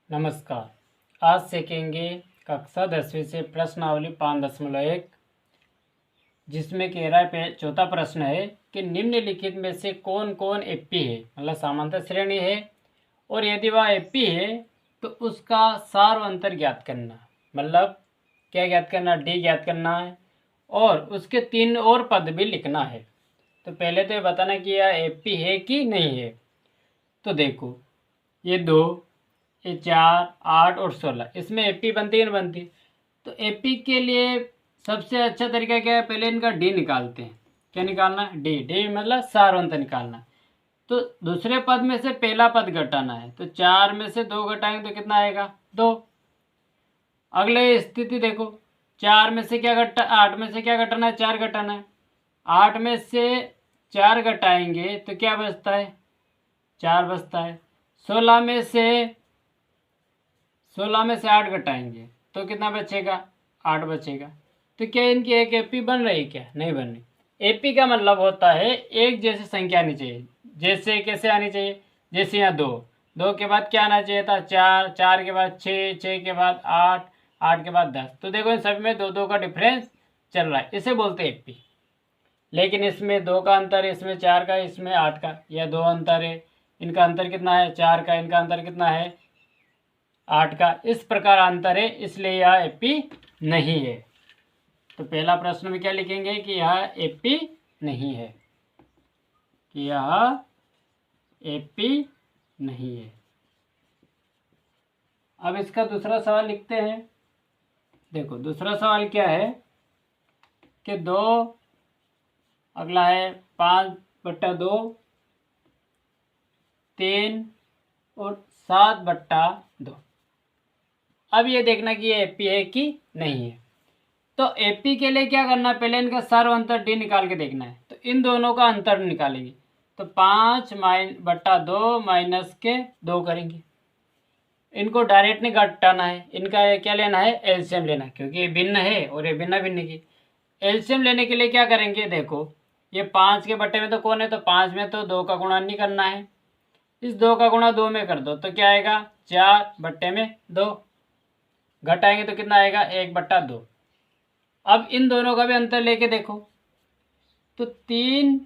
नमस्कार। आज सीखेंगे कक्षा 10वीं से प्रश्नावली 5.1, जिसमें कह रहा है चौथा प्रश्न है कि निम्नलिखित में से कौन कौन एपी है, मतलब समांतर श्रेणी है, और यदि वह एपी है तो उसका सार व अंतर ज्ञात करना। मतलब क्या ज्ञात करना? डी ज्ञात करना है और उसके 3 और पद भी लिखना है। तो पहले तो ये बताना कि यह एपी है कि नहीं है। तो देखो, ये 2, ये 4, 8 और 16, इसमें एपी बनती है ना बनती? तो एपी के लिए सबसे अच्छा तरीका क्या है? पहले इनका डी निकालते हैं। क्या निकालना है? डी। डी मतलब सारवंत निकालना। तो दूसरे पद में से पहला पद घटाना है, तो 4 में से 2 घटाएंगे तो कितना आएगा? 2। अगले स्थिति देखो, 4 में से क्या घटा 8 में से क्या घटाना है? 4 घटाना है। 8 में से 4 घटाएंगे तो क्या बचता है? 4 बचता है। 16 में से 8 घटाएंगे तो कितना बचेगा? 8 बचेगा। तो क्या इनकी एक एपी बन रही? क्या नहीं बन रही? एपी का मतलब होता है एक जैसी संख्या आनी चाहिए। जैसे कैसे आनी चाहिए? जैसे यहाँ 2, 2 के बाद क्या आना चाहिए था? 4, 4 के बाद 6, 6 के बाद 8, 8 के बाद 10। तो देखो इन सभी में 2 2 का डिफरेंस चल रहा है, इसे बोलते हैं एपी। लेकिन इसमें 2 का अंतर है, इसमें 4 का, इसमें 8 का, यह 2 अंतर है। इनका अंतर कितना है? 4 का। इनका अंतर कितना है? 8 का। इस प्रकार अंतर है, इसलिए यह एपी नहीं है। तो पहला प्रश्न में क्या लिखेंगे कि यह एपी नहीं है, कि यह एपी नहीं है। अब इसका दूसरा सवाल लिखते हैं। देखो दूसरा सवाल क्या है कि 2, अगला है 5/2, 3 और 7/2। अब ये देखना कि ये एपी है कि नहीं है। तो एपी के लिए क्या करना है? पहले इनका सर्व अंतर डी निकाल के देखना है। तो इन दोनों का अंतर निकालेंगे, तो 5/2 माइनस के 2 करेंगे। इनको डायरेक्ट नहीं घटाना है, इनका क्या लेना है? एलसीएम लेना है, क्योंकि ये भिन्न है और ये भिन्न भिन्न की। एलसीएम लेने के लिए क्या करेंगे? देखो ये 5 के बट्टे में तो कौन है? तो 5 में तो 2 का गुणा नहीं करना है। इस 2 का गुणा 2 में कर दो तो क्या आएगा? 4/2। घटाएंगे तो कितना आएगा? 1/2। अब इन दोनों का भी अंतर लेके देखो, तो 3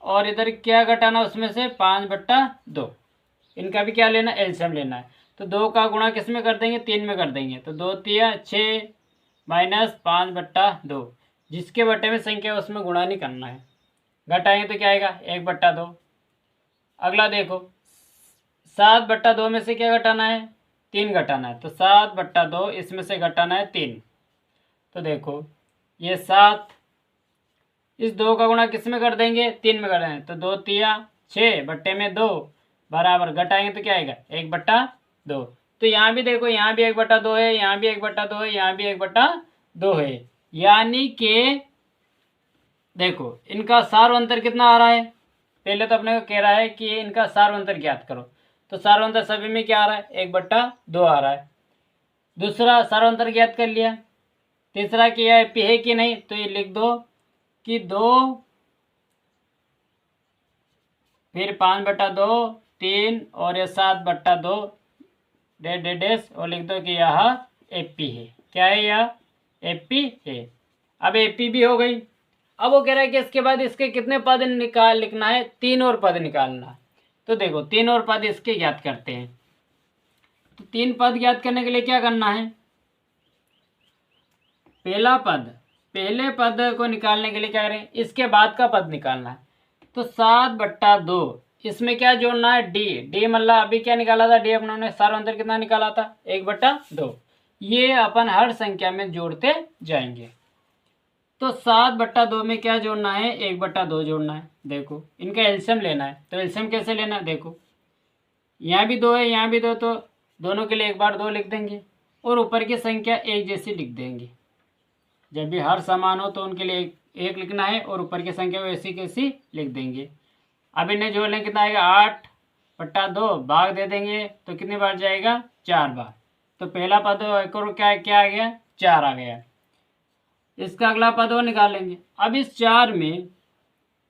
और इधर क्या घटाना? उसमें से 5/2। इनका भी क्या लेना? एलसीएम लेना है। तो 2 का गुणा किस में कर देंगे? 3 में कर देंगे। तो 2 तिया 6 माइनस 5/2, जिसके बट्टे में संख्या उसमें गुणा नहीं करना है। घटाएंगे तो क्या आएगा? 1/2। अगला देखो, 7/2 में से क्या घटाना है? 3 घटाना है। तो 7/2 इसमें से घटाना है 3। तो देखो ये 7, इस 2 का गुणा किस में कर देंगे? 3 में कर देंगे। तो 2 तिया 6 बट्टे में 2 बराबर, घटाएंगे तो क्या आएगा? 1/2। तो यहाँ भी देखो, यहाँ भी 1/2 है, यहाँ भी 1/2 है, यहाँ भी 1/2 है। यानी कि देखो इनका सार अंतर कितना आ रहा है? पहले तो अपने को कह रहा है कि इनका सार अंतर ज्ञात करो। तो सार अंतर सभी में क्या आ रहा है? 1/2 आ रहा है। दूसरा सार अंतर ज्ञात कर लिया। तीसरा कि यह एपी है कि नहीं? तो ये लिख दो कि 2, फिर 5/2, 3 और ये 7/2 डेस, और लिख दो कि यह एपी है। क्या है? यह एपी है। अब एपी भी हो गई। अब वो कह रहा है कि इसके बाद इसके कितने पद लिखना है? 3 और पद निकालना है। तो देखो 3 और पद इसके ज्ञात करते हैं। तो 3 पद ज्ञात करने के लिए क्या करना है? पहले पद को निकालने के लिए क्या करें? इसके बाद का पद निकालना है। तो 7/2, इसमें क्या जोड़ना है? डी। डी मतलब अभी क्या निकाला था? डी अपनों ने सार अंतर कितना निकाला था? 1/2। ये अपन हर संख्या में जोड़ते जाएंगे। तो 7/2 में क्या जोड़ना है? 1/2 जोड़ना है। देखो इनका एलसीएम लेना है। तो एलसीएम कैसे लेना है? देखो यहाँ भी 2 है, यहाँ भी 2, तो दोनों के लिए एक बार 2 लिख देंगे और ऊपर की संख्या एक जैसी लिख देंगे। जब भी हर समान हो तो उनके लिए एक लिखना है और ऊपर की संख्या वैसी कैसी लिख देंगे। अब इन्हें जोड़ लें, कितना आएगा? 8/2, भाग दे देंगे तो कितनी बार जाएगा? 4 बार। तो पहला पद एक और क्या आ गया? 4 आ गया। इसका अगला पद वो निकालेंगे। अब इस 4 में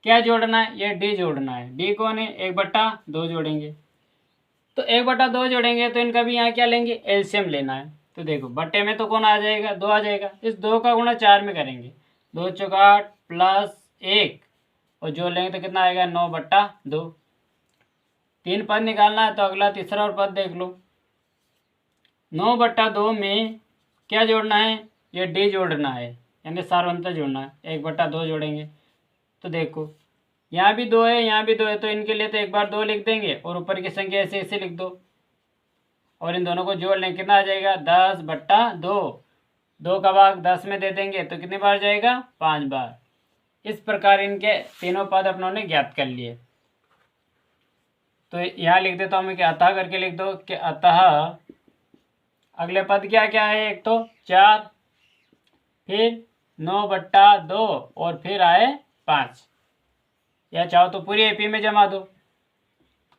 क्या जोड़ना है? ये डी जोड़ना है। डी कौन है? 1/2 जोड़ेंगे। तो 1/2 जोड़ेंगे तो इनका भी यहाँ क्या लेंगे, एलसीएम लेना है। तो देखो बट्टे में तो कौन आ जाएगा, 2 आ जाएगा। इस 2 का गुणा 4 में करेंगे, 2 चौका 8 प्लस 1 और जोड़ लेंगे तो कितना आएगा, 9/2। 3 पद निकालना है तो अगला तीसरा और पद देख लो। 9/2 में क्या जोड़ना है, ये डी जोड़ना है, यानी सार्वंतर जोड़ना है। 1/2 जोड़ेंगे तो देखो यहाँ भी 2 है, यहाँ भी 2 है, तो इनके लिए तो एक बार 2 लिख देंगे और ऊपर की संख्या ऐसे ऐसे लिख दो और इन दोनों को जोड़ लें, कितना आ जाएगा, 10/2। 2 का भाग 10 में दे देंगे तो कितनी बार जाएगा, 5 बार। इस प्रकार इनके तीनों पद अपनों ने ज्ञात कर लिए। तो यहाँ लिख देता हूँ मैं कि अतः करके लिख दो कि अतः अगले पद क्या क्या है, एक तो 4, फिर 9/2 और फिर आए 5। या चाहो तो पूरी एपी में जमा दो,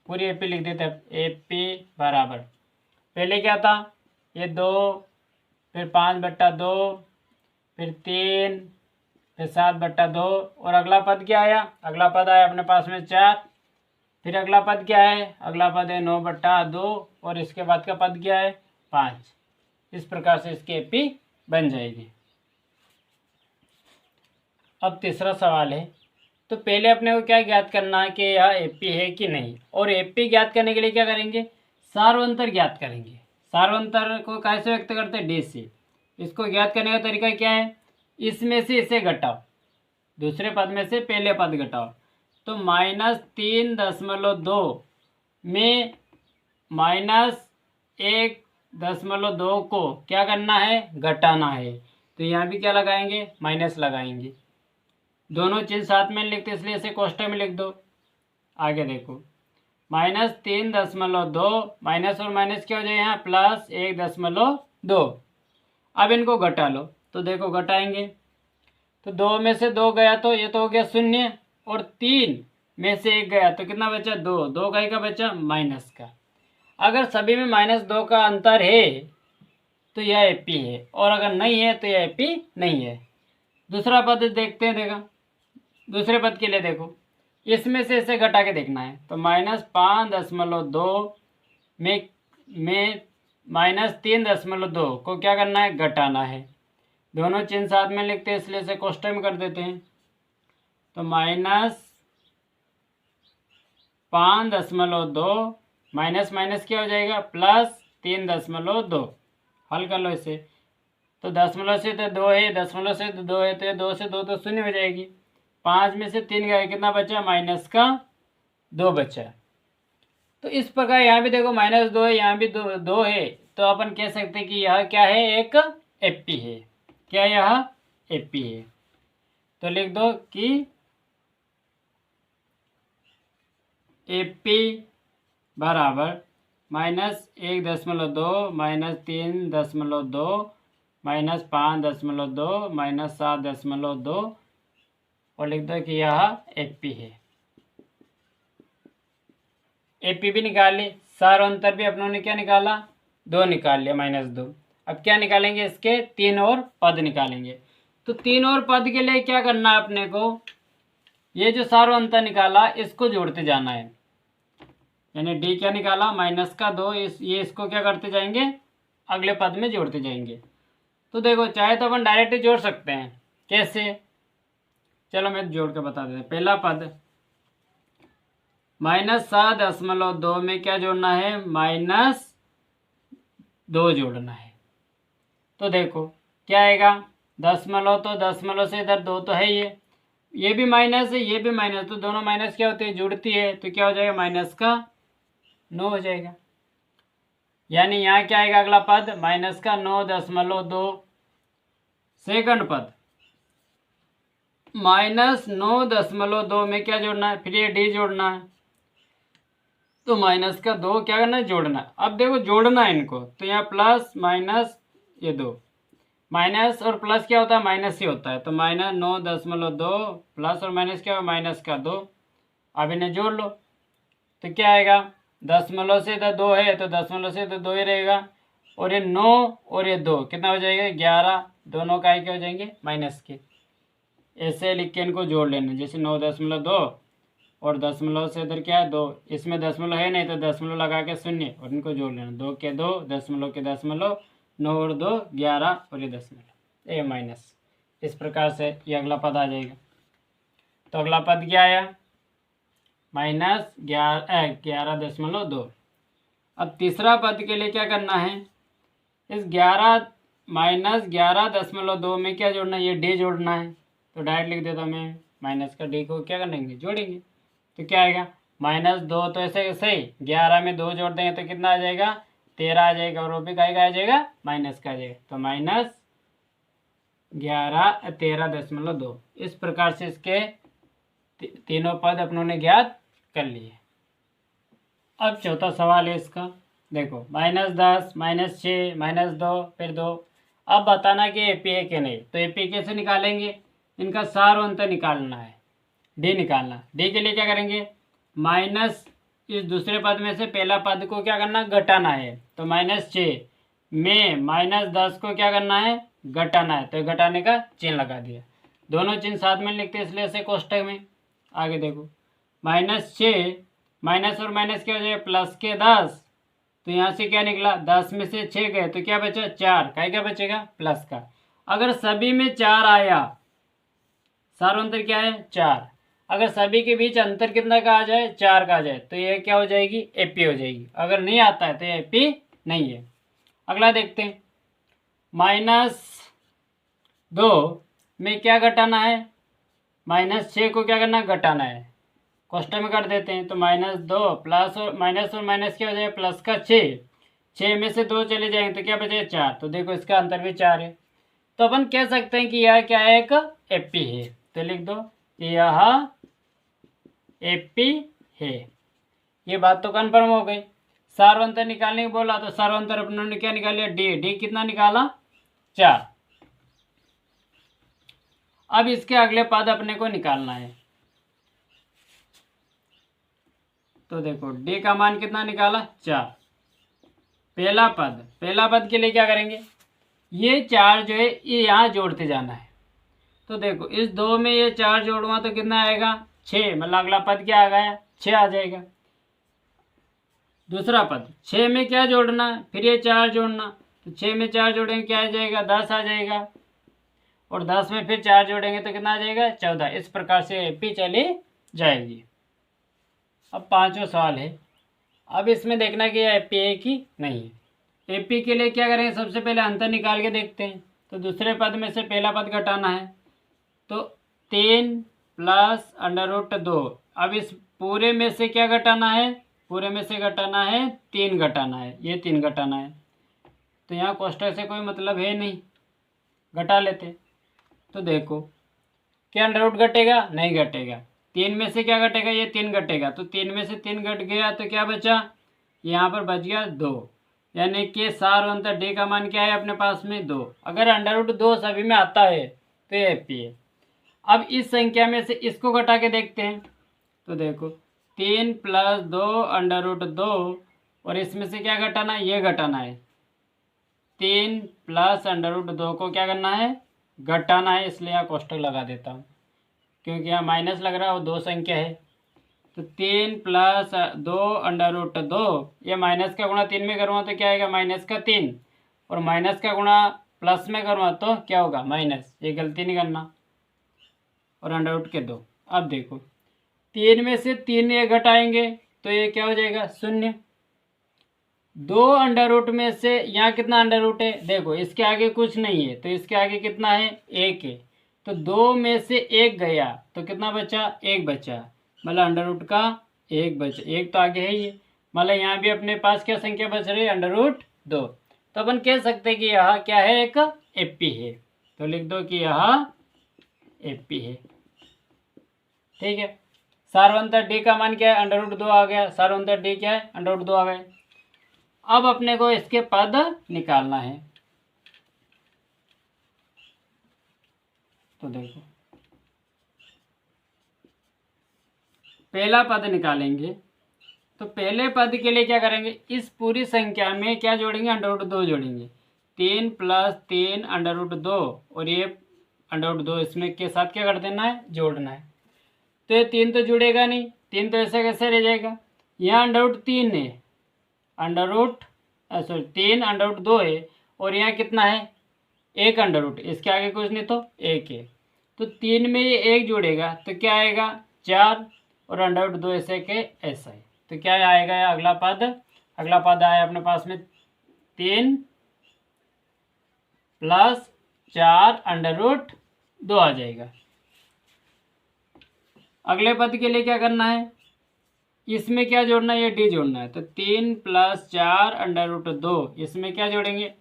पूरी एपी लिख देते हैं। एपी बराबर पहले क्या था, ये 2, फिर 5/2, फिर 3, फिर 7/2 और अगला पद क्या आया, अगला पद आया अपने पास में 4। फिर अगला पद क्या है, अगला पद है 9/2 और इसके बाद का पद क्या है, 5। इस प्रकार से इसकी एपी बन जाएगी। अब तीसरा सवाल है, तो पहले अपने को क्या ज्ञात करना है कि यह एपी है कि नहीं, और एपी ज्ञात करने के लिए क्या करेंगे, सार्वंतर ज्ञात करेंगे। सार्वंतर को कैसे व्यक्त करते हैं, डी से। इसको ज्ञात करने का तरीका क्या है, इसमें से इसे घटाओ, दूसरे पद में से पहले पद घटाओ। तो -3.2 में -1.2 को क्या करना है, घटाना है। तो यहाँ भी क्या लगाएंगे, माइनस लगाएंगे। दोनों चीज साथ में लिखते इसलिए इसे कोष्ठक में लिख दो। आगे देखो -3.2 माइनस और माइनस क्या हो जाए यहाँ, +1.2। अब इनको घटा लो तो देखो घटाएंगे तो 2 में से 2 गया तो ये तो हो गया 0 और 3 में से 1 गया तो कितना बचा, 2। 2 का ही का बचा, माइनस का। अगर सभी में -2 का अंतर है तो यह एपी है, और अगर नहीं है तो यह एपी नहीं है। दूसरा पद देखते हैं, देखा दूसरे पद के लिए देखो, इसमें से इसे घटा के देखना है। तो -5.2 में -3.2 को क्या करना है, घटाना है। दोनों चिन्ह साथ में लिखते हैं इसलिए इसे कोष्ठक में कर देते हैं। तो -5.2 माइनस माइनस क्या हो जाएगा, +3.2। हल कर लो इसे। तो दशमलव से तो 2 है, दशमलव से तो 2 है, तो 2 से 2 तो 0 हो जाएगी। 5 में से 3 गए, कितना बचा, -2 बचा। तो इस प्रकार यहाँ भी देखो -2 है, यहाँ भी 2 है, तो अपन कह सकते हैं कि यह क्या है, एक एपी है। क्या यह एपी है, तो लिख दो कि एपी बराबर -1.2 -3.2 -5.2 -7.2 और लिख दो कि यह एपी है। एपी भी निकाल ली, सार्वंतर भी अपनों ने क्या निकाला, 2 निकाल लिया, -2। अब क्या निकालेंगे, इसके 3 और पद निकालेंगे। तो 3 और पद के लिए क्या करना है अपने को, ये जो सार्वंतर निकाला इसको जोड़ते जाना है। यानी डी क्या निकाला, -2, ये इसको क्या करते जाएंगे, अगले पद में जोड़ते जाएंगे। तो देखो चाहे तो अपन डायरेक्ट जोड़ सकते हैं, कैसे, चलो मैं जोड़ के बता देता हूँ। पहला पद -7.2 में क्या जोड़ना है, -2 जोड़ना है। तो देखो क्या आएगा, दशमलव, तो दशमलव से इधर 2 तो है, ये भी माइनस है, ये भी माइनस, तो दोनों माइनस क्या होती है, जुड़ती है, तो क्या हो जाएगा, -9 हो जाएगा। यानी यहाँ क्या आएगा अगला पद, -9.2। सेकंड पद -9.2 में क्या जोड़ना है, फिर ये डी जोड़ना है, तो -2 क्या करना है, जोड़ना है। अब देखो जोड़ना है इनको, तो यहाँ प्लस माइनस ये 2, माइनस और प्लस क्या होता है, माइनस ही होता है। तो -9.2 प्लस और माइनस क्या हो, -2। अब इन्हें जोड़ लो तो क्या आएगा, दशमलव से इधर 2 है तो दशमलव से तो 2 ही रहेगा, और ये 9 और ये 2 कितना हो जाएगा, 11। दोनों का क्या हो जाएंगे, माइनस के। ऐसे लिख के इनको जोड़ लेना, जैसे 9.2 और दशमलव से इधर क्या है 2, इसमें दशमलव है नहीं तो दशमलव लगा के 0 और इनको जोड़ लेना, 2 के 2 दशमलव के दशमलव, 9 और 2 11 और ये दशमलव, ये माइनस। इस प्रकार से ये अगला पद आ जाएगा। तो अगला पद क्या आया, -11.2। अब तीसरा पद के लिए क्या करना है, इस 11 में क्या जोड़ना है, ये डी जोड़ना है। तो डायरेक्ट लिख देता मैं, माइनस का डी को क्या करेंगे, जोड़ेंगे। तो क्या आएगा -2, तो ऐसे सही 11 में 2 जोड़ देंगे तो कितना आ जाएगा 13 आ जाएगा, और वो भी का आ जाएगा माइनस का आ जाएगा। तो -11.13.2। इस प्रकार से इसके तीनों पद अपनों ने ज्ञात कर लिए। अब चौथा सवाल है इसका, देखो -10 -6 -2 फिर 2। अब बताना कि एपी है कि नहीं। तो एपी कैसे निकालेंगे, इनका सार और अंतर निकालना है, डी निकालना। डी के लिए क्या करेंगे, माइनस इस दूसरे पद में से पहला पद को क्या करना, घटाना है। तो -6 में -10 को क्या करना है, घटाना है। तो घटाने का चिन्ह लगा दिया, दोनों चिन्ह साथ में लिखते हैं इसलिए ऐसे कोष्टक में। आगे देखो -6 माइनस और माइनस क्या हो जाएगा प्लस के 10। तो यहाँ से क्या निकला, 10 में से 6 गए तो क्या बचा 4, क्या बचेगा प्लस का। अगर सभी में 4 आया, सार अंतर क्या है 4, अगर सभी के बीच अंतर कितना का आ जाए 4 का आ जाए तो ये क्या हो जाएगी एपी हो जाएगी। अगर नहीं आता है तो ये एपी नहीं है। अगला देखते हैं, -2 में क्या घटाना है, -6 को क्या करना घटाना है, कोष्टक में कर देते हैं। तो -2 प्लस और माइनस क्या हो जाएगा प्लस का 6 में से 2 चले जाएंगे तो क्या बचेगा 4। तो देखो इसका अंतर भी 4 है। तो अपन कह सकते हैं कि यह क्या है, एक एपी है। तो लिख दो यह एपी है। ये बात तो कन्फर्म हो गई। सार्वंतर निकालने को बोला तो सार्वंतर अपनों ने क्या निकाल लिया, डी। डी कितना निकाला 4। अब इसके अगले पद अपने को निकालना है। तो देखो डी का मान कितना निकाला 4। पहला पद के लिए क्या करेंगे, ये 4 जो है ये यहाँ जोड़ते जाना है। तो देखो इस 2 में ये 4 जोड़ूंगा तो कितना आएगा 6, मतलब अगला पद क्या आ गया 6 आ जाएगा। दूसरा पद 6 में क्या जोड़ना, फिर ये 4 जोड़ना। तो 6 में 4 जोड़ेंगे क्या आ जाएगा 10 आ जाएगा, और 10 में फिर 4 जोड़ेंगे तो कितना आ जाएगा 14। इस प्रकार से एपी चली जाएगी। अब पांचवा सवाल है, अब इसमें देखना कि एपी है कि नहीं है। एपी के लिए क्या करेंगे, सबसे पहले अंतर निकाल के देखते हैं। तो दूसरे पद में से पहला पद घटाना है, तो 3 प्लस √2। अब इस पूरे में से क्या घटाना है, पूरे में से घटाना है 3 घटाना है, ये 3 घटाना है। तो यहाँ कोष्टक से कोई मतलब है नहीं, घटा लेते। तो देखो क्या √ घटेगा, नहीं घटेगा। 3 में से क्या घटेगा, ये 3 घटेगा। तो 3 में से 3 घट गया तो क्या बचा, यहाँ पर बच गया 2, यानी कि सार अंतर डी का मान क्या है अपने पास में 2। अगर √2 सभी में आता है तो ये एपी है। अब इस संख्या में से इसको घटा के देखते हैं। तो देखो 3 प्लस 2 √2, और इसमें से क्या घटाना है, ये घटाना है। 3 प्लस √2 को क्या करना है, घटाना है। इसलिए यहाँ कोष्टक लगा देता हूँ, क्योंकि यहाँ माइनस लग रहा है और 2 संख्या है। तो 3 प्लस 2 √2, ये माइनस का गुणा 3 में करूँगा तो क्या आएगा -3, और माइनस का गुणा प्लस में करूँगा तो क्या होगा माइनस। ये गलती नहीं करना, और √2। अब देखो 3 में से 3 ये घटाएंगे तो ये क्या हो जाएगा 0। 2 में से यहाँ कितना √ है, देखो इसके आगे कुछ नहीं है तो इसके आगे कितना है 1 है। तो 2 में से 1 गया तो कितना बचा, 1 बचा, मतलब √ का 1 बचा। 1 तो आगे है ही, मतलब यहाँ भी अपने पास क्या संख्या बच रही है √2। तो अपन कह सकते हैं कि यह क्या है, एक एपी है। तो लिख दो कि यह एपी है। ठीक है, सार्वंतर डी का मान क्या है √2 आ गया। सार्वंतर डी क्या है √2 आ गए। अब अपने को इसके पद निकालना है। तो देखो पहला पद निकालेंगे। तो पहले पद के लिए क्या करेंगे, इस पूरी संख्या में क्या जोड़ेंगे √2 जोड़ेंगे। 3 प्लस 3 √2, और ये √2 इसमें के साथ क्या कर देना है, जोड़ना है। तो ये 3 तो जुड़ेगा नहीं, 3 तो ऐसे कैसे रह जाएगा, यहाँ अंडर रूट 3 है, under root sorry 3 under root 2 है, और यहाँ कितना है 1 अंडर रूट, इसके आगे कुछ नहीं तो 1 है, तो 3 में ये 1 जुड़ेगा तो क्या आएगा 4, और अंडर रूट 2 ऐसे के ऐसा है, तो क्या आएगा ये अगला पद आया अपने पास में 3 प्लस 4 अंडर रूट 2 आ जाएगा। अगले पद के लिए क्या करना है, इसमें क्या जोड़ना है, ये डी जोड़ना है, तो 3 प्लस 4 अंडर रूट 2, इसमें क्या जोड़ेंगे,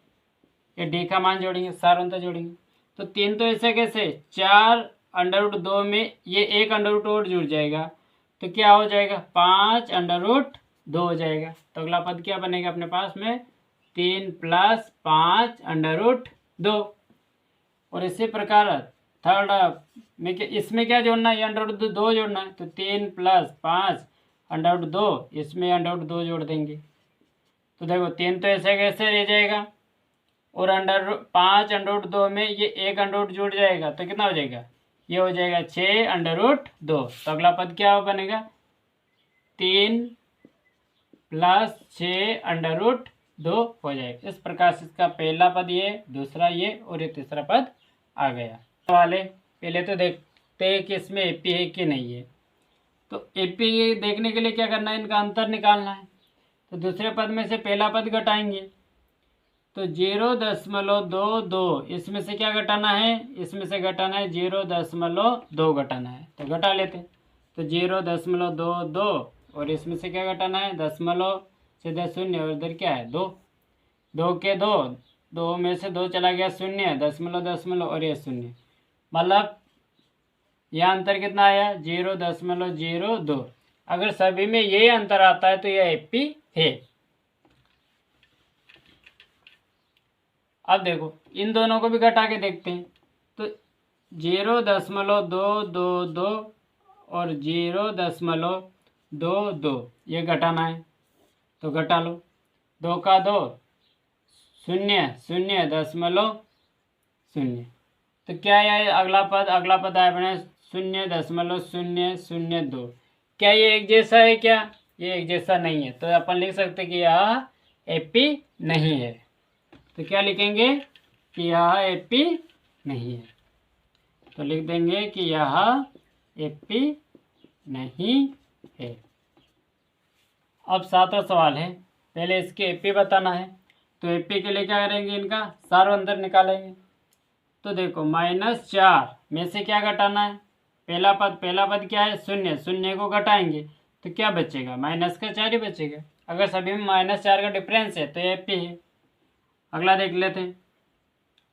ये डी का मान जोड़ेंगे, सार अंतर जोड़ेंगे, तो 3 तो ऐसे कैसे 4 अंडर रूट 2 में ये 1 अंडर रूट और जुड़ जाएगा, तो क्या हो जाएगा 5 अंडर रूट 2 हो जाएगा। तो अगला पद क्या बनेगा अपने पास में 3 प्लस 5 अंडर रूट 2, और इसी प्रकार थर्ड में इसमें क्या जोड़ना है, ये अंडर रूट 2 जोड़ना है, तो 3 प्लस 5 अंडर रूट 2, इसमें अंडर रूट 2 जोड़ देंगे, तो देखो 3 तो ऐसे कैसे रह जाएगा, और 5 अंडर रूट 2 में ये 1 अंडर रूट जुड़ जाएगा, तो कितना हो जाएगा, ये हो जाएगा 6 अंडर रूट 2। तो अगला पद क्या बनेगा 3 प्लस 6 अंडर रूट 2 हो जाएगा। इस प्रकार से इसका पहला पद ये, दूसरा ये, और ये तीसरा पद आ गया। सवाल है, पहले तो देखते हैं कि इसमें एपी है कि नहीं है। तो एपी देखने के लिए क्या करना है, इनका अंतर निकालना है। तो दूसरे पद में से पहला पद घटाएंगे, तो 0.22, इसमें से क्या घटाना है, इसमें से घटाना है 0.2 घटाना है, तो घटा लेते हैं। तो 0.22, और इसमें से क्या घटाना है, दशमलव सीधे 0, और इधर क्या है 2, 2 के 2 में से 2 चला गया 0, दशमलव, और ये 0, मतलब यह अंतर कितना आया 0.02। अगर सभी में यही अंतर आता है तो यह एपी है। अब देखो इन दोनों को भी घटा के देखते हैं, तो 0.222 और 0.22 ये घटाना है, तो घटा लो, 2 का 2 0, 0.0, तो क्या है अगला पद आया अपने 0.002। क्या ये एक जैसा है, क्या ये एक जैसा नहीं है, तो अपन लिख सकते कि यह एपी नहीं है। तो क्या लिखेंगे कि यह एपी नहीं है, तो लिख देंगे कि यह एपी नहीं है। अब 7वां सवाल है, पहले इसके एपी बताना है। तो एपी के लिए क्या करेंगे, इनका सार अंतर निकालेंगे। तो देखो -4 में से क्या घटाना है, पहला पद क्या है 0, 0 को घटाएंगे तो क्या बचेगा, -4 ही बचेगा। अगर सभी में -4 का डिफरेंस है तो ये एपी है। अगला देख लेते हैं,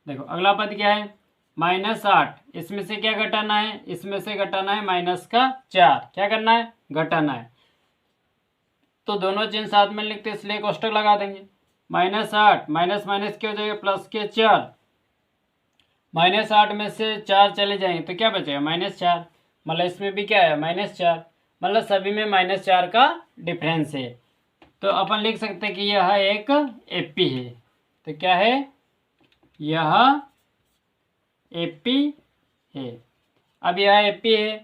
देखो अगला पद क्या है -8, इसमें से क्या घटाना है, इसमें से घटाना है -4, क्या करना है घटाना है, तो दोनों चिन्ह साथ में लिखते इसलिए कोष्टक लगा देंगे। -8 माइनस माइनस क्या हो जाएगा प्लस के 4, -8 में से 4 चले जाएंगे तो क्या बचेगा -4, मतलब इसमें भी क्या है -4, मतलब सभी में -4 का डिफरेंस है। तो अपन लिख सकते हैं कि यह एक एपी है। तो क्या है, यह एपी है। अब यह एपी है,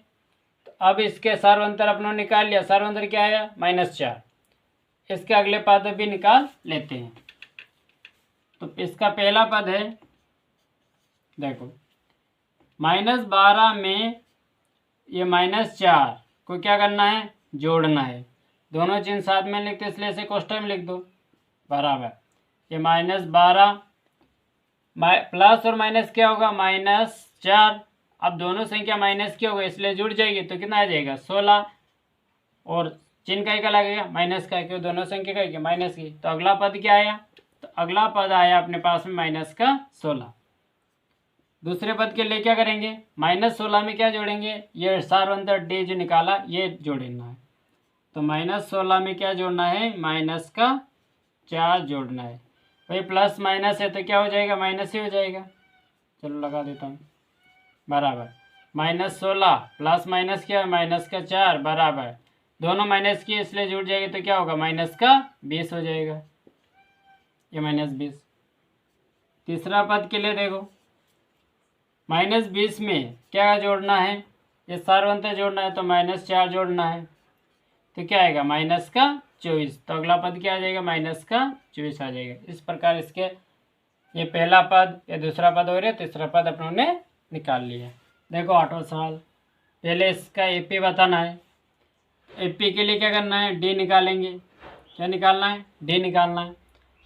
तो अब इसके सार्वंतर अपनों निकाल लिया, सार्वंतर क्या आया -4। इसके अगले पद भी निकाल लेते हैं। तो इसका पहला पद है, देखो -12 में ये -4 को क्या करना है जोड़ना है, दोनों चिन्ह साथ में लिखते इसलिए इसे कोष्टक में लिख दो, बराबर ये -12 प्लस और माइनस क्या होगा -4। अब दोनों संख्या माइनस की होगा इसलिए जुड़ जाएगी तो कितना आ जाएगा 16, और चिन्ह का लगेगा माइनस का, क्यों दोनों संख्या का क्या माइनस की। तो अगला पद क्या आया, तो अगला पद आया अपने पास में -16। दूसरे पद के लिए क्या करेंगे, -16 में क्या जोड़ेंगे, ये सार्वंतर डी जो निकाला ये जोड़ना है। तो -16 में क्या जोड़ना है, -4 जोड़ना है। भाई प्लस माइनस है तो क्या हो जाएगा माइनस ही हो जाएगा, चलो लगा देता हूँ, बराबर -16 प्लस माइनस क्या है -4 बराबर दोनों माइनस की इसलिए जुड़ जाएगी तो क्या होगा -20 हो जाएगा, ये -20। तीसरा पद के लिए देखो -20 में क्या जोड़ना है, ये सार्वंतर जोड़ना है तो -4 जोड़ना है। तो क्या आएगा माइनस का 24। तो अगला पद क्या आ जाएगा माइनस का 24 आ जाएगा। इस प्रकार इसके ये पहला पद, ये दूसरा पद हो रहा है, तीसरा पद अपनों ने निकाल लिया। देखो 8वां सवाल, पहले इसका एपी बताना है। एपी के लिए क्या करना है, डी निकालेंगे। क्या निकालना है, डी निकालना है।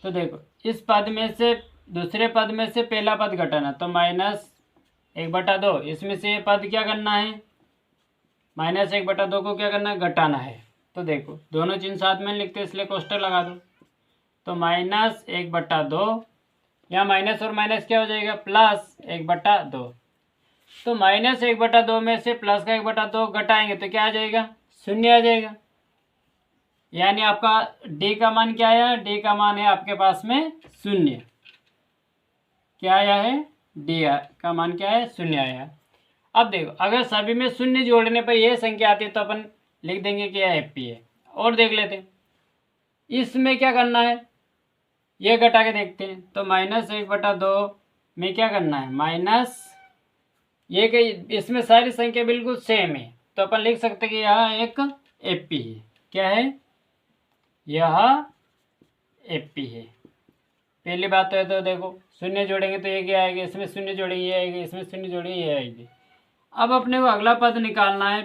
तो देखो इस पद में से दूसरे पद में से पहला पद घटाना, तो -1/2। इसमें से ये पद क्या करना है, -1/2 को क्या करना है, घटाना है। तो देखो दोनों चिन्ह साथ में लिखते हैं इसलिए कोष्टक लगा दो। तो -1/2, यहाँ माइनस और माइनस क्या हो जाएगा, +1/2। तो -1/2 में से प्लस का 1/2 घटाएंगे तो क्या आ जाएगा, 0 आ जाएगा। यानी आपका डी का मान क्या आया, डी का मान है आपके पास में 0। क्या आया है, डी का मान क्या है, 0 आया। अब देखो अगर सभी में 0 जोड़ने पर यह संख्या आती है तो अपन लिख देंगे कि यह एपी है। और देख लेते हैं इसमें क्या करना है, ये घटा के देखते हैं। तो -1/2 में क्या करना है, माइनस ये कि इसमें सारी संख्या बिल्कुल सेम है तो अपन लिख सकते हैं कि यह एक एपी है। क्या है, यह एपी है। पहली बात तो है, तो देखो 0 जोड़ेंगे तो ये क्या आएगा, इसमें 0 जोड़ेंगे ये आएगी, इसमें 0 जोड़ेंगे ये आएगी। अब अपने को अगला पद निकालना है।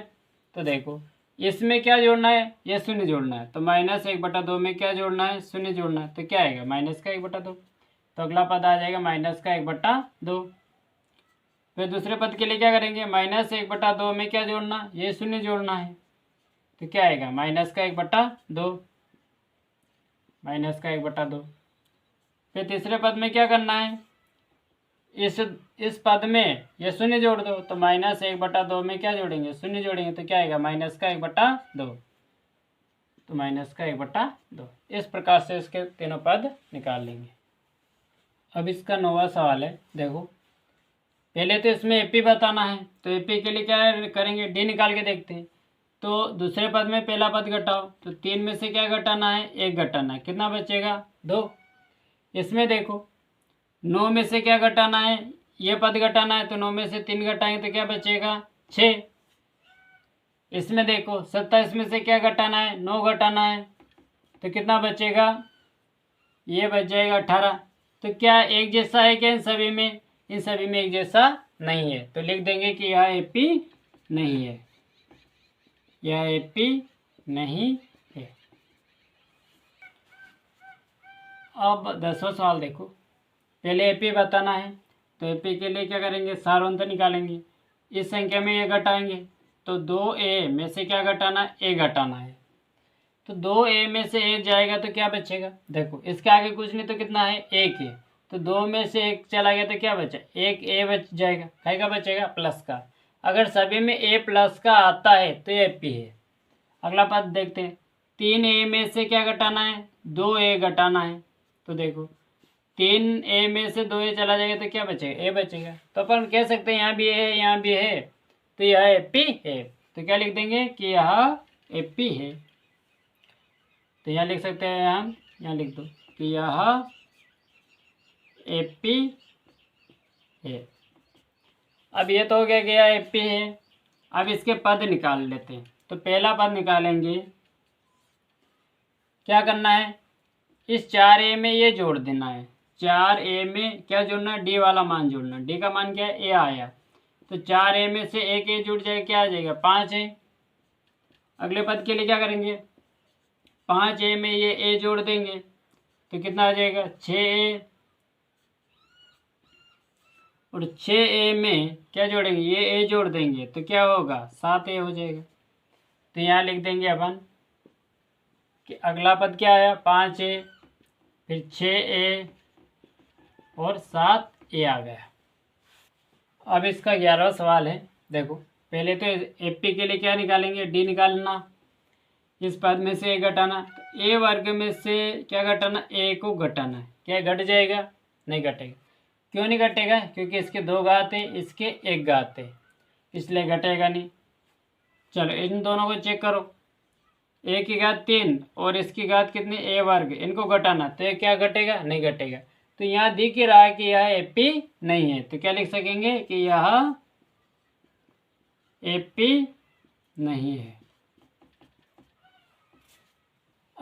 तो देखो इसमें क्या जोड़ना है, ये 0 जोड़ना है। तो -1/2 में क्या जोड़ना है, 0 जोड़ना है। तो क्या आएगा, माइनस का 1/2। तो अगला पद आ जाएगा माइनस का 1/2। फिर दूसरे पद के लिए क्या करेंगे, -1/2 में क्या जोड़ना, ये 0 जोड़ना है। तो क्या आएगा, माइनस का 1/2, माइनस का 1/2। फिर तीसरे पद में क्या करना है, इस पद में ये 0 जोड़ दो। तो -1/2 में क्या जोड़ेंगे, 0 जोड़ेंगे। तो क्या आएगा, माइनस का 1/2। तो माइनस का 1/2। इस प्रकार से इसके तीनों पद निकाल लेंगे। अब इसका 9वां सवाल है। देखो पहले तो इसमें एपी बताना है। तो एपी के लिए क्या करेंगे, डी निकाल के देखते हैं। तो दूसरे पद में पहला पद घटाओ। तो 3 में से क्या घटाना है, 1 घटाना है। कितना बचेगा, 2। इसमें देखो 9 में से क्या घटाना है, ये पद घटाना है। तो 9 में से 3 घटाएंगे तो क्या बचेगा, 6। इसमें देखो 27 में से क्या घटाना है, 9 घटाना है। तो कितना बचेगा, ये बच जाएगा 18। तो क्या एक जैसा है क्या इन सभी में, इन सभी में एक जैसा नहीं है। तो लिख देंगे कि यह एपी नहीं है, यह एपी नहीं है। अब 10वां सवाल देखो, पहले एपी बताना है। तो एपी के लिए क्या करेंगे, सारवंत निकालेंगे। इस संख्या में ये घटाएंगे। तो 2a में से क्या घटाना है, a घटाना है। तो 2a में से 1 जाएगा तो क्या बचेगा, देखो इसके आगे कुछ नहीं तो कितना है, 1 है। तो 2 में से 1 चला गया तो क्या बचा, 1a बच जाएगा। काय का बचेगा, प्लस का। अगर सभी में a प्लस का आता है तो ये एपी है। अगला पद देखते हैं, 3a में से क्या घटाना है, 2a घटाना है। तो देखो 3a में से 2a चला जाएगा तो क्या बचेगा, a बचेगा। तो अपन कह सकते हैं यहाँ भी है, यहाँ भी है, तो यह एपी है। तो क्या लिख देंगे कि यह एपी है। तो यहाँ लिख सकते हैं हम, यहाँ लिख दो कि यह एपी है। अब ये तो हो गया कि यह एपी है। अब इसके पद निकाल लेते हैं। तो पहला पद निकालेंगे, क्या करना है, इस 4a में ये जोड़ देना है। 4a में क्या जोड़ना है, डी वाला मान जोड़ना। डी का मान क्या है, ए आया। तो 4a में से एक ए जुड़ जाएगा, क्या आ जाएगा, 5 है। अगले पद के लिए क्या करेंगे, 5a में ये ए जोड़ देंगे तो कितना आ जाएगा, 6a। और 6a में क्या जोड़ेंगे, ये ए जोड़ देंगे तो क्या होगा, 7a हो जाएगा। तो यहाँ लिख देंगे अपन कि अगला पद क्या आया, 5a, फिर 6a और 7a आ गया। अब इसका 11वां सवाल है। देखो पहले तो एपी के लिए क्या निकालेंगे, डी निकालना। इस पद में से ए घटाना। तो ए वर्ग में से क्या घटाना, ए को घटाना है। क्या घट जाएगा, नहीं घटेगा। क्यों नहीं घटेगा, क्योंकि इसके 2 घात है, इसके 1 घात है, इसलिए घटेगा नहीं। चलो इन दोनों को चेक करो, ए की घात 3 और इसकी घात कितनी, ए वर्ग, इनको घटाना। तो ये क्या घटेगा, नहीं घटेगा। तो यहाँ दिख ही रहा है कि यह एपी नहीं है। तो क्या लिख सकेंगे कि यह एपी नहीं है।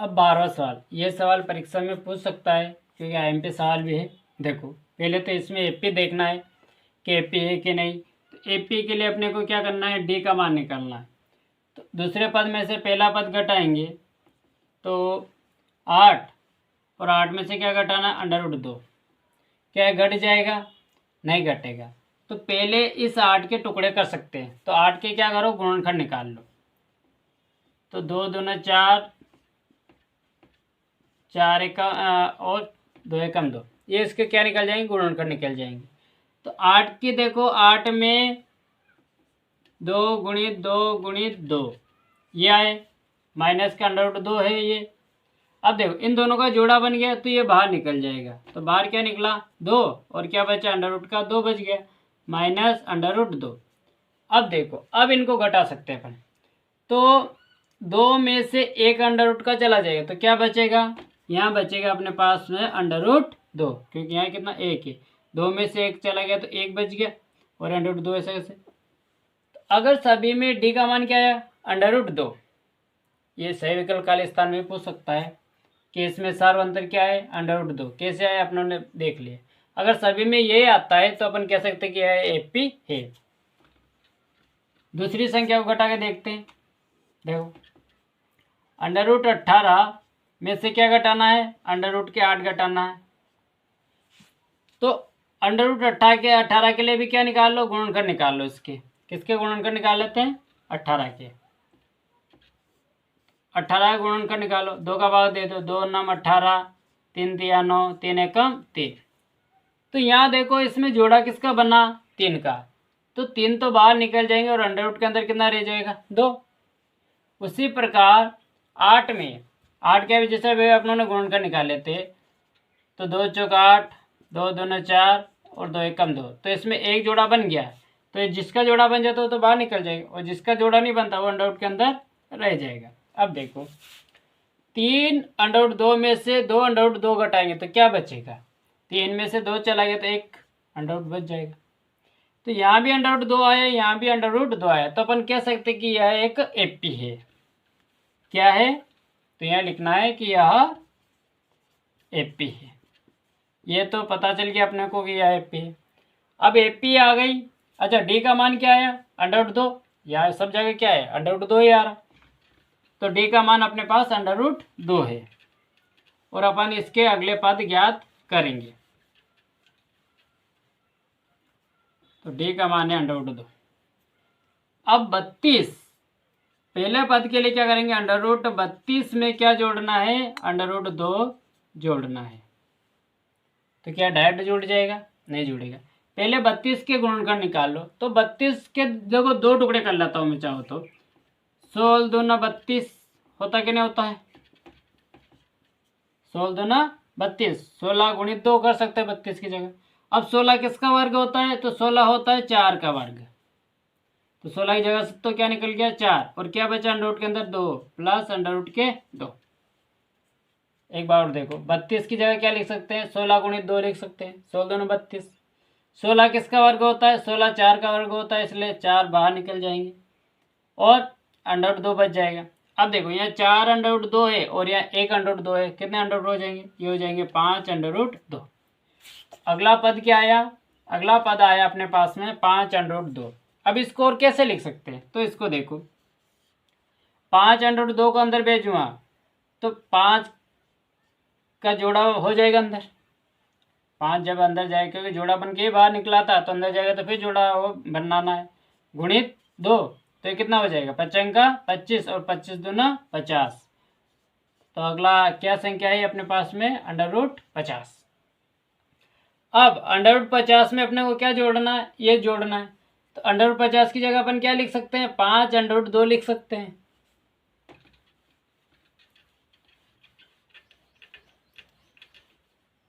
अब 12वां सवाल, ये सवाल परीक्षा में पूछ सकता है क्योंकि IMP सवाल भी है। देखो पहले तो इसमें एपी देखना है कि एपी है कि नहीं। तो एपी के लिए अपने को क्या करना है, डी का मान निकालना है। तो दूसरे पद में से पहला पद घटाएंगे तो 8, और 8 में से क्या घटाना, √2। क्या घट जाएगा, नहीं घटेगा। तो पहले इस 8 के टुकड़े कर सकते हैं। तो 8 के क्या करो, गुणनखंड निकाल लो। तो 2 दूना 4, 4 एकम और 2 एकम 2, ये इसके क्या निकल जाएंगे, गुणनखंड निकल जाएंगे। तो 8 की देखो, 8 में 2 गुणित 2 गुणित 2 ये आए, माइनस का √2 है ये। अब देखो इन दोनों का जोड़ा बन गया तो ये बाहर निकल जाएगा। तो बाहर क्या निकला, 2, और क्या बचा, √2 बच गया, माइनस √2। अब देखो अब इनको घटा सकते हैं अपन। तो 2 में से एक √ का चला जाएगा तो क्या बचेगा, यहाँ बचेगा अपने पास में √2, क्योंकि यहाँ कितना, 1 है। 2 में से 1 चला गया तो 1 बच गया, और √2 ऐसे कैसे। तो अगर सभी में डी का मान क्या है, √2, ये सही विकल्प काले स्थान में पूछ सकता है कि इसमें सार्व अंतर क्या है, √2। कैसे आया अपनों ने देख लिया। अगर सभी में ये आता है तो अपन कह सकते हैं कि यह एपी है। दूसरी संख्या को घटा के देखते हैं। देखो √18 में से क्या घटाना है, √8 घटाना है। तो √18 के लिए भी क्या निकाल लो, गुणनखंड निकाल लो। इसके किसके गुणनखंड निकाल लेते हैं, 18 के। 18 का गुणनखंड निकालो, 2 का भाग दे दो, 2 9 18, 3 3 9, 3 एकम 3। तो यहाँ देखो इसमें जोड़ा किसका बना, 3 का। तो 3 तो बाहर निकल जाएंगे और √ के अंदर कितना रह जाएगा, 2। उसी प्रकार 8 में 8 के भी जैसे भी अपनों ने गुणनखंड निकाल लेते, तो 2 चौक 8, 2 दूना 4 और 2 एकम 2। तो इसमें एक जोड़ा बन गया। तो जिसका जोड़ा बन जाता है तो बाहर निकल जाएगा, और जिसका जोड़ा नहीं बनता वो √ के अंदर रह जाएगा। अब देखो 3 √2 में से 2 √2 घटाएंगे तो क्या बचेगा, 3 में से 2 चला गया तो 1 √ बच जाएगा। तो यहाँ भी √2 आया, यहाँ भी √2 आया। तो अपन कह सकते कि यह एक एपी है। क्या है, तो यहाँ लिखना है कि यह एपी है। ये तो पता चल गया अपने को कि यह एपी है। अब एपी आ गई। अच्छा डी का मान क्या आया, √2। यहाँ सब जगह क्या है, √2 ही आ रहा। तो डी का मान अपने पास √2 है, और अपन इसके अगले पद ज्ञात करेंगे। तो डी का मान है √2। अब 32, पहले पद के लिए क्या करेंगे, √32 में क्या जोड़ना है, √2 जोड़ना है। तो क्या डायरेक्ट जुड़ जाएगा, नहीं जुड़ेगा। पहले 32 के गुणनखंड निकाल लो। तो 32 के देखो 2 टुकड़े कर लेता हूँ मैं चाहो तो। 16 दूना 32 होता कि नहीं होता है, 16 दूना 32, 16 गुणित 2 कर सकते हैं 32 की जगह। अब 16 किसका वर्ग होता है, तो 16 होता है 4 का वर्ग। तो 16 की जगह से तो क्या निकल गया, 4, और क्या बचा √ के अंदर 2 प्लस √ के 2। एक बार और देखो, 32 की जगह क्या लिख सकते हैं, 16 गुणित 2 लिख सकते हैं, 16 दूना 32। 16 किसका वर्ग होता है, 16 4 का वर्ग होता है, इसलिए 4 बाहर निकल जाएंगे और √2 बच जाएगा। अब देखो यहाँ 4 √2 है और यहाँ 1 √2 है, कितने √ हो जाएंगे, ये हो जाएंगे 5 √2। अगला पद क्या आया, अगला पद आया अपने पास में 5 √2। अब इसको और कैसे लिख सकते हैं, तो इसको देखो 5 √2 को अंदर भेजूँगा तो 5 का जोड़ा हो जाएगा अंदर। 5 जब अंदर जाएगा, क्योंकि जोड़ा बन के ही बाहर निकला था, तो अंदर जाएगा तो फिर जोड़ा वो बनाना है, गुणित 2। तो ये कितना हो जाएगा, 5 का 25 और 25 दूना 50। तो अगला क्या संख्या है अपने पास में, √50। अब √50 में अपने को क्या जोड़ना है, ये जोड़ना है। तो √50 की जगह अपन क्या लिख सकते हैं, 5 √2 लिख सकते हैं।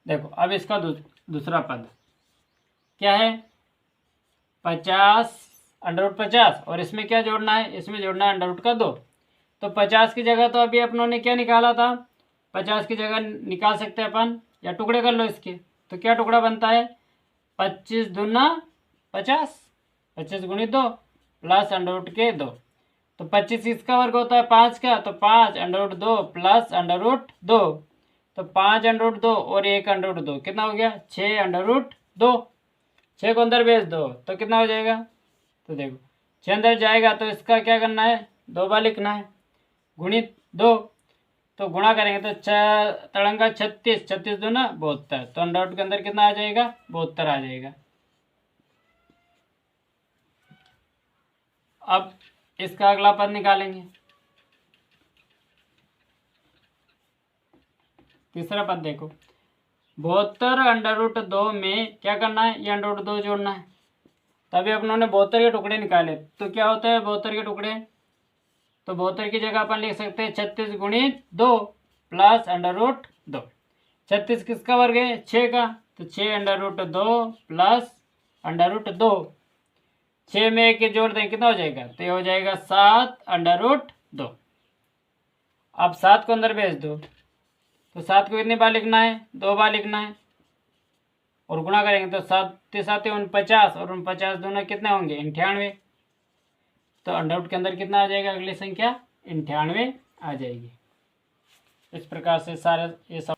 देखो अब इसका दूसरा पद क्या है, 50 √50, और इसमें क्या जोड़ना है, इसमें जोड़ना है √ का 2। तो 50 की जगह तो अभी अपनों ने क्या निकाला था, 50 की जगह निकाल सकते हैं अपन, या टुकड़े कर लो इसके। तो क्या टुकड़ा बनता है, 25 दूना 50, 25 गुणित 2 प्लस √ के 2। तो 25 किसका वर्ग होता है 5 का, तो 5√2 प्लस √2, तो 5√2 और 1√2 कितना हो गया 6√2। 6 को अंदर भेज दो तो कितना हो जाएगा, तो देखो 6 अंदर जाएगा तो इसका क्या करना है 2 बार लिखना है, गुणित 2, तो गुणा करेंगे तो 6 तड़ंगा 36, 36 दूना 72, तो अंडर के अंदर कितना आ जाएगा 72 आ जाएगा। अब इसका अगला पद निकालेंगे, तीसरा पद देखो 72√2 में क्या करना है, ये √2 जोड़ना है। तभी अपनों ने 72 के टुकड़े निकाले, तो क्या होता है 72 के टुकड़े, तो 72 की जगह अपन लिख सकते हैं 36 गुणित 2 प्लस √2। 36 किसका वर्ग है 6 का, तो 6√2 प्लस √2, 6 में 1 जोड़ दें कितना हो जाएगा, तो ये हो जाएगा 7√2। अब 7 को अंदर भेज दो, तो 7 को कितनी बार लिखना है 2 बार लिखना है, और गुणा करेंगे तो 7 7 49, और 49 दोनों कितने होंगे 98, तो अंडर के अंदर कितना आ जाएगा अगली संख्या 98 आ जाएगी। इस प्रकार से सारे ये सब।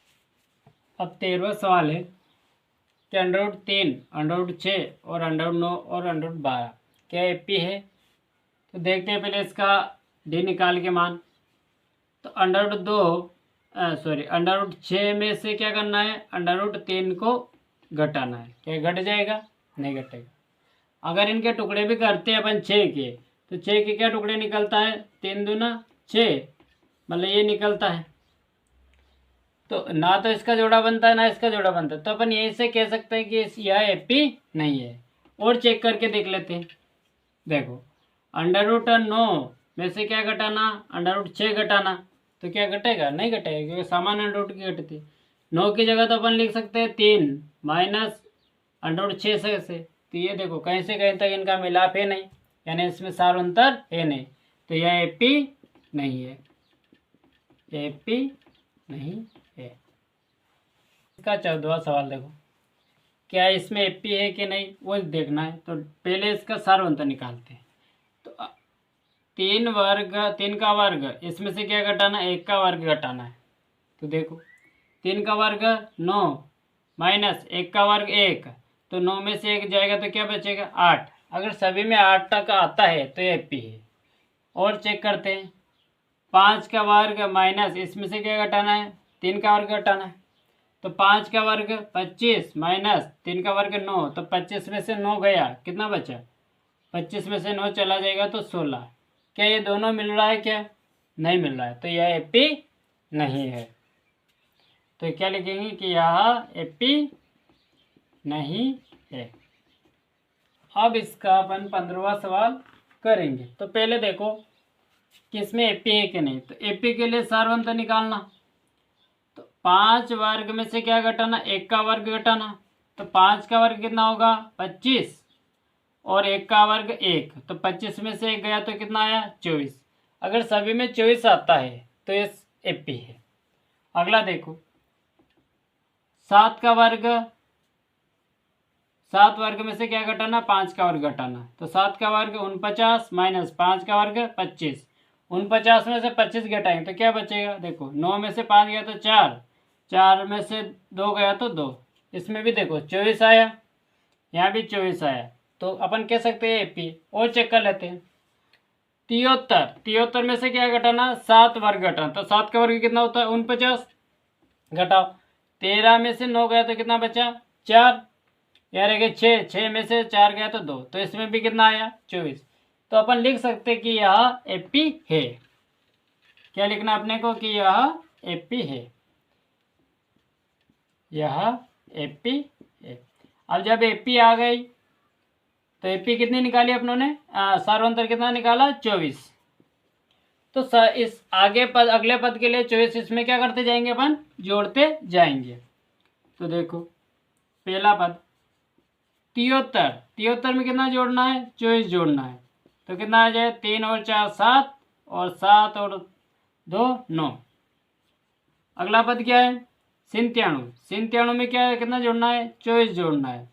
अब 13वां सवाल है कि √3, √6 और √9 और √12 क्या एपी है। तो देखते हैं पहले इसका डी निकाल के मान। तो √6 में से क्या करना है √3 को घटाना है, क्या घट जाएगा नहीं घटेगा। अगर इनके टुकड़े भी करते हैं अपन 6 के, तो 6 के क्या टुकड़े निकलता है 3 दूना 6, मतलब ये निकलता है। तो ना तो इसका जोड़ा बनता है ना इसका जोड़ा बनता है, तो अपन यही से कह सकते हैं कि यह एपी नहीं है। और चेक करके देख लेते हैं। देखो √9 में से क्या घटाना √6 घटाना, तो क्या घटेगा नहीं घटेगा, क्योंकि सामान्य √ की घटती। 9 की जगह तो अपन लिख सकते हैं 3 माइनस √6 से। तो ये देखो कहीं से कहीं तक इनका मिलाप है नहीं, यानी इसमें सार अंतर है नहीं, तो यह एपी नहीं है, एपी नहीं है। इसका 14वां सवाल देखो, क्या इसमें एपी है कि नहीं वो देखना है। तो पहले इसका सारवंतर निकालते हैं। तो 3 का वर्ग इसमें से क्या घटाना 1 का वर्ग घटाना है। तो देखो 3 का वर्ग 9 माइनस 1 का वर्ग 1, तो 9 में से 1 जाएगा तो क्या बचेगा 8। अगर सभी में 8 तक आता है तो ये एपी है। और चेक करते हैं 5 का वर्ग माइनस इसमें से क्या घटाना है 3 का वर्ग घटाना है। तो 5 का वर्ग 25 माइनस 3 का वर्ग 9, तो 25 में से 9 गया कितना बचा 25 में से 9 चला जाएगा तो 16। क्या ये दोनों मिल रहा है क्या नहीं मिल रहा है, तो यह एपी नहीं है। तो क्या लिखेंगे कि यह एपी नहीं है। अब इसका अपन 15वां सवाल करेंगे। तो पहले देखो कि इसमें एपी है कि नहीं। तो एपी के लिए सारवंतर निकालना। तो 5 वर्ग में से क्या घटाना 1 का वर्ग घटाना। तो 5 का वर्ग कितना होगा 25, और 1 का वर्ग 1, तो 25 में से 1 गया तो कितना आया 24। अगर सभी में 24 आता है तो ये एपी है। अगला देखो 7 का वर्ग, 7 वर्ग में से क्या घटाना 5 का वर्ग घटाना। तो 7 का वर्ग 49 माइनस 5 का वर्ग 25, 49 में से 25 घटाएंगे तो क्या बचेगा। देखो 9 में से 5 गया तो 4, 4 में से 2 गया तो 2, इसमें भी देखो 24 आया, यहाँ भी 24 आया, तो अपन कह सकते हैं एपी। और चेक कर लेते हैं 73 में से क्या घटाना 7 वर्ग घटाना। तो 7 का वर्ग कितना होता है 49, घटाओ 13 में से 9 गया तो कितना बचा 4, यहाँ रह गए 6 में से 4 गया तो 2, तो इसमें भी कितना आया 24। तो अपन लिख सकते हैं कि यह एपी है। क्या लिखना अपने को कि यह एपी है, यह एपी है। अब जब एपी आ गई तो एपी कितनी निकाली अपनों ने सारवंतर कितना निकाला 24। तो इस आगे पद अगले पद के लिए 24 इसमें क्या करते जाएंगे अपन जोड़ते जाएंगे। तो देखो पहला पद 73 में कितना जोड़ना है 24 जोड़ना है, तो कितना आ जाए 3 और 4 7, और 7 और 2 9। अगला पद क्या है 97 में क्या है कितना जोड़ना है 24 जोड़ना है,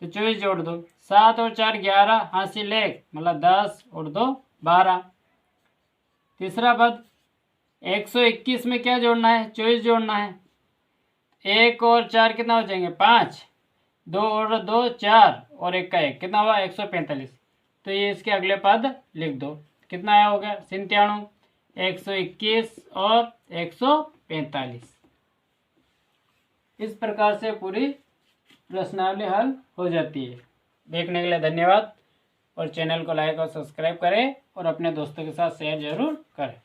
तो 24 जोड़ दो, 7 और 4 11, हासिल 1 मतलब 10 और 2 12। तीसरा पद 121 में क्या जोड़ना है, 24 जोड़ना है। 1 और 4 कितना हो जाएंगे, 5, 2 और 2 4 और 1 का 1 कितना हुआ, 145। तो ये इसके अगले पद लिख दो, कितना आया होगा 97, 121 और 145। इस प्रकार से पूरी प्रश्नावली हल हो जाती है। देखने के लिए धन्यवाद और चैनल को लाइक और सब्सक्राइब करें और अपने दोस्तों के साथ शेयर जरूर करें।